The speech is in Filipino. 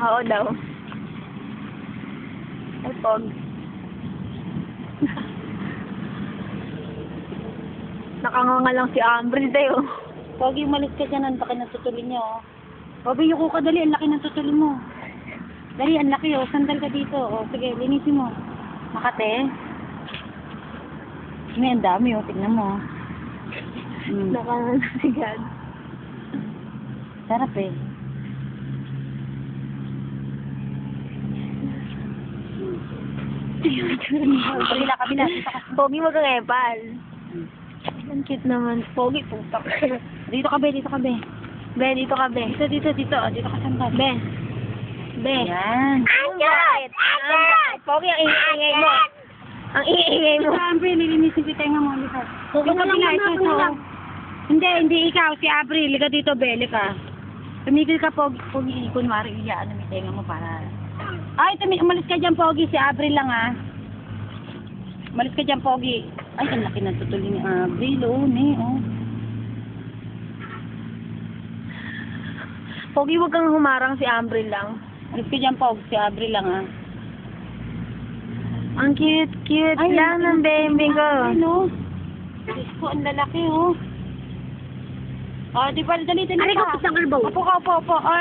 Oo daw. Ay, pog. Nakanganga lang si Ambril tayo. Pogi, umalis ka dyan. Ang laki ng tutuli niyo, oh. Pogi, yuko ka, dali. Ang laki ng tutuli mo. Dali, ang laki, oh. Sandal ka dito. Oh, sige, linisin mo. Makate. May ang dami, oh. Tignan mo, oh. Nakanganga si God. Sarap, eh. Kabila, kabila. Pogi, wag kang epal. Ang cute naman. Pogi, putak. Dito ka, be. Dito ka, be. Be, dito ka, be. Dito. Dito ka, sandal. Be. Be. Yan. Angkot! Angkot! Pogi, ang ingay mo. Ang ingay mo. Ito, Ambril, nilinisin ko tenga mo. Lika. Yung kabila, ito. Hindi ikaw. Si Abril. Lika dito, be. Lika. Tumigil ka, Pogi. Kunwari, iyaan na may tenga mo para... Ay, umalis ka dyan, Pogi. Si Abril lang, ah. Umalis ka dyan, Pogi. Ay, ang laki ng tutuloy ni Abril, oh, oh. Pogi, wag kang humarang, si Ambril lang. Umalis ka dyan, Pogi. Si Abril lang, ah. Ang cute Ay, lang ng bembing ko. Ano? Diyos ko, ang lalaki, oh. Oh, di ba, dali Ay, ka. kapos ng kalbaw. Opo.